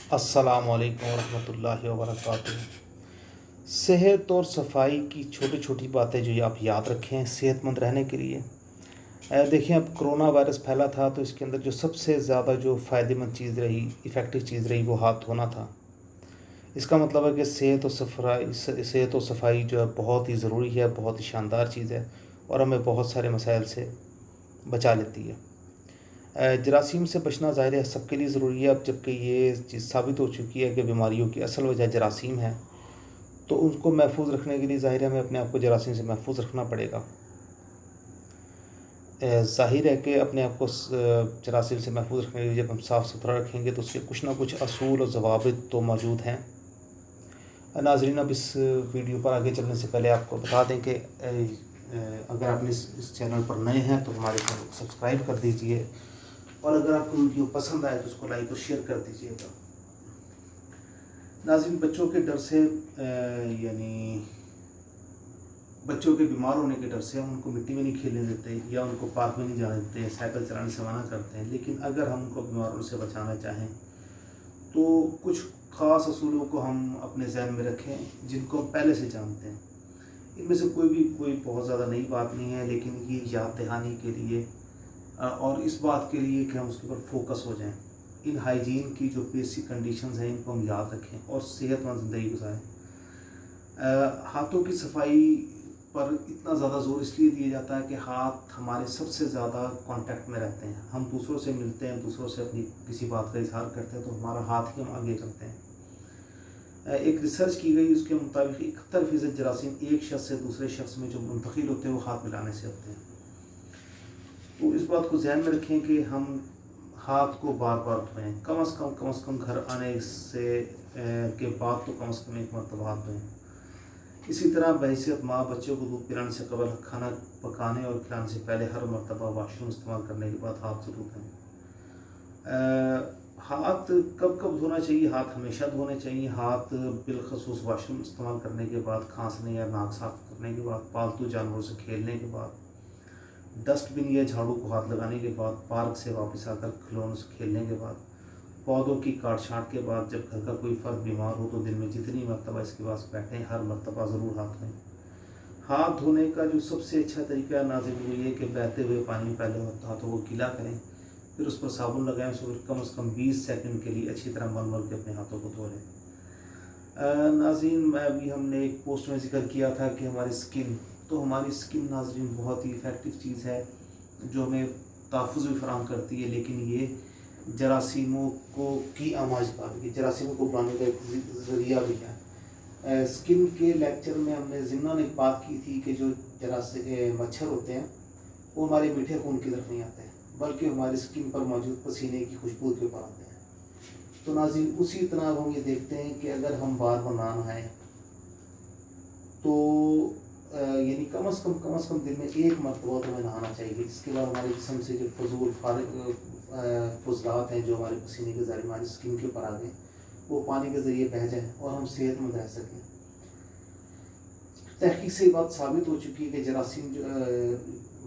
अस्सलामुअलैकुम वरहमतुल्लाहि वबरकातुहू। सेहत और सफाई की छोटी छोटी बातें जो ये आप याद रखें सेहतमंद रहने के लिए। देखिए, अब कोरोना वायरस फैला था तो इसके अंदर जो सबसे ज़्यादा जो फ़ायदेमंद चीज़ रही, इफ़ेक्टिव चीज़ रही, वो हाथ धोना था। इसका मतलब है कि सेहत और सफाई जो है बहुत ही ज़रूरी है, बहुत ही शानदार चीज़ है और हमें बहुत सारे मसाइल से बचा लेती है। जरासीम से बचना ज़ाहिर है सबके लिए ज़रूरी है। अब जबकि ये चीज़ साबित हो चुकी है कि बीमारियों की असल वजह जरासीम है, तो उनको महफूज रखने के लिए ज़ाहिर है हमें अपने आप को जरासीम से महफूज रखना पड़ेगा। ज़ाहिर है कि अपने आप को जरासीम से महफूज रखने के लिए जब हम साफ़ सुथरा रखेंगे तो उसके कुछ ना कुछ असूल और ज़वाबित तो मौजूद हैं। नाज़रीन, अब इस वीडियो पर आगे चलने से पहले आपको बता दें कि अगर आप इस चैनल पर नए हैं तो हमारे चैनल को सब्सक्राइब कर दीजिए और अगर आपको वीडियो पसंद आए तो उसको लाइक और शेयर कर दीजिएगा। नाज़रीन, बच्चों के डर से यानी बच्चों के बीमार होने के डर से हम उनको मिट्टी में नहीं खेलने देते या उनको पार्क में नहीं जाने देते, साइकिल चलाने से मना करते हैं। लेकिन अगर हम उनको बीमारों से बचाना चाहें तो कुछ ख़ास असूलों को हम अपने जहन में रखें जिनको हम पहले से जानते हैं। इनमें से कोई बहुत ज़्यादा नई बात नहीं है, लेकिन ये याद दहानी के लिए और इस बात के लिए कि हम उसके ऊपर फोकस हो जाएं। इन हाइजीन की जो बेसिक कंडीशंस हैं इनको हम याद रखें और सेहतमंद ज़िंदगी गुजारें। हाथों की सफाई पर इतना ज़्यादा जोर इसलिए दिया जाता है कि हाथ हमारे सबसे ज़्यादा कांटेक्ट में रहते हैं। हम दूसरों से मिलते हैं, दूसरों से अपनी किसी बात का इजहार करते हैं तो हमारा हाथ ही हम आगे करते हैं। एक रिसर्च की गई, उसके मुताबिक 71% जरासीम एक शख्स से दूसरे शख्स में जो मुंतकिल होते हैं वो हाथ मिलाने से होते हैं। तो इस बात को ध्यान में रखें कि हम हाथ को बार बार धोएं, कम से कम घर आने से के बाद तो कम से कम एक मरतबा हाथ धोएं। इसी तरह बहैसियत माँ बच्चों को दूध पिलाने से कबल, खाना पकाने और खिलाने से पहले हर मरतबा वॉशरूम इस्तेमाल करने के बाद हाथ ज़रूर धोएं। हाथ कब कब धोना चाहिए? हाथ हमेशा धोने चाहिए। हाथ बिलखसूस वॉशरूम इस्तेमाल करने के बाद, खांसने या नाक साफ करने के बाद, पालतू जानवरों से खेलने के बाद, डस्टबिन या झाड़ू को हाथ लगाने के बाद, पार्क से वापस आकर खिलौनों से खेलने के बाद, पौधों की काट छाँट के बाद, जब घर का कोई फ़र्द बीमार हो तो दिन में जितनी मरतबा इसके पास बैठें हर मरतबा ज़रूर हाथ धोएं। हाथ धोने का जो सबसे अच्छा तरीका नाज़िर वो ये कि बहते हुए पानी में पहले हाथों को गीला करें, फिर उस पर साबुन लगाएं, उसको कम से कम 20 सेकंड के लिए अच्छी तरह मल के अपने हाथों को धो लें। नाज़रीन, मैं अभी हमने एक पोस्ट में जिक्र किया था कि हमारी स्किन नाज़रीन बहुत ही इफ़ेक्टिव चीज़ है जो हमें तहफ़्फ़ुज़ भी फराहम करती है, लेकिन ये जरासीमों की आमाज पाती है, जरासीमों को बुलाने का एक ज़रिया भी है। स्किन के लेक्चर में हमने ज़िम्नन एक बात की थी कि जो मच्छर होते हैं वो हमारे मीठे खून की तरफ नहीं आते हैं, बल्कि हमारी स्किन पर मौजूद पसीने की खुशबू के ऊपर आते हैं। तो नाज़रीन, उसी तरह हम ये देखते हैं कि अगर हम बार बार ना नहाएं तो यानी कम से कम दिन में एक मरतबा तो हमें नहाना चाहिए, जिसके बाद हमारे जिस्म से जो फजूल फजलात हैं जो हमारे पसीने के ज़रिए हमारी स्किन के ऊपर आ गए वो पानी के ज़रिए बह जाए और हम सेहतमंद रह सकें। तहकीक से बात साबित हो चुकी है कि जरासीम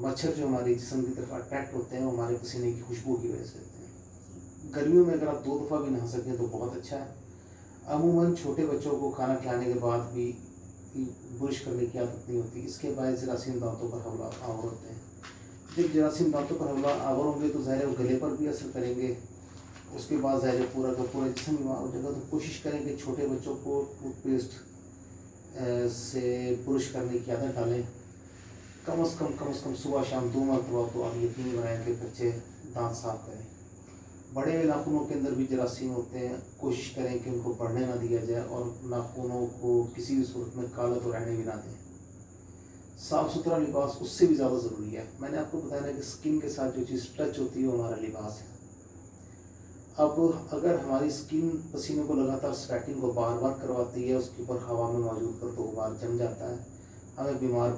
मच्छर जो हमारे जिस्म की तरफ अट्रैक्ट होते हैं वो हमारे पसीने की खुशबू की वजह से होते हैं। गर्मियों में अगर आप 2 दफ़ा भी नहा सकें तो बहुत अच्छा है। अमूमन छोटे बच्चों को खाना खिलाने के बाद भी ब्रश करने की आदत नहीं होती, इसके बाद जरासीम दांतों पर हमला आवर होते हैं। जब जरासीम दांतों पर हमला आवर होंगे तो ज़ाहिर है गले पर भी असर करेंगे, उसके बाद ज़ाहिर पूरा का पूरा जिस्म बीमार हो जाएगा। तो कोशिश करें कि छोटे बच्चों को टूथपेस्ट से ब्रश करने की आदत डालें। कम से कम सुबह शाम 2 मरतबा तो आप यकीन बनाएं कि बच्चे दांत साफ करें। बड़े नाखूनों के अंदर भी जरासीम होते हैं, कोशिश करें कि उनको बढ़ने ना दिया जाए और नाखूनों को किसी भी सूरत में काला तो रहने भी ना दें। साफ़ सुथरा लिबास उससे भी ज़्यादा ज़रूरी है। मैंने आपको बताया ना कि स्किन के साथ जो चीज़ टच होती है वो हमारा लिबास है। अब अगर हमारी स्किन पसीने को लगातार स्वेटिंग को बार बार करवाती है, उसके ऊपर हवा में मौजूद कर तो गुबार जम जाता है, हमें बीमार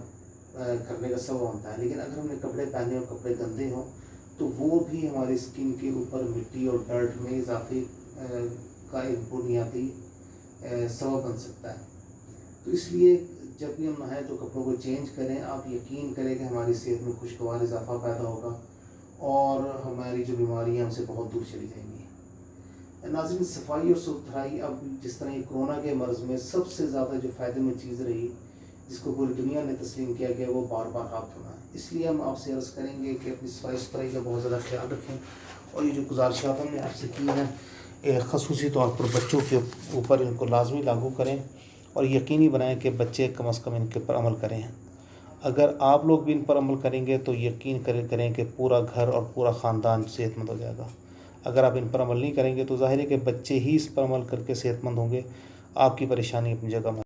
करने का सबब बनता है। लेकिन अगर हमने कपड़े पहने और कपड़े गंदे हों तो वो भी हमारी स्किन के ऊपर मिट्टी और डर्ट में इजाफे का एक बुनियादी सबब बन सकता है। तो इसलिए जब भी हम नहाएं तो कपड़ों को चेंज करें। आप यकीन करें कि हमारी सेहत में खुशगवार इजाफा पैदा होगा और हमारी जो बीमारियाँ हमसे बहुत दूर चली जाएंगी। नाज़रीन, सफाई और सुथराई अब जिस तरह ये कोरोना के मर्ज़ में सबसे ज़्यादा जो फ़ायदेमंद चीज़ रही, जिसको पूरी दुनिया ने तस्लीम किया गया, वो बार बार हाथ धोना है। इसलिए हम आपसे अर्ज़ करेंगे कि अपनी सफाई सुथराई का बहुत ज़्यादा ख्याल रखें। और ये जो गुजारिशात हमने आपसे की हैं, ख़ुसूसी तौर पर बच्चों के ऊपर इनको लाजमी लागू करें और यकीनी बनाएं कि बच्चे कम अज़ कम इनके ऊपर अमल करें। अगर आप लोग भी इन पर अमल करेंगे तो यकीन करें कि पूरा घर और पूरा ख़ानदान सेहतमंद हो जाएगा। अगर आप इन पर अमल नहीं करेंगे तो ज़ाहिर है कि बच्चे ही इस पर अमल करके सेहतमंद होंगे। आपकी परेशानी अपनी जगह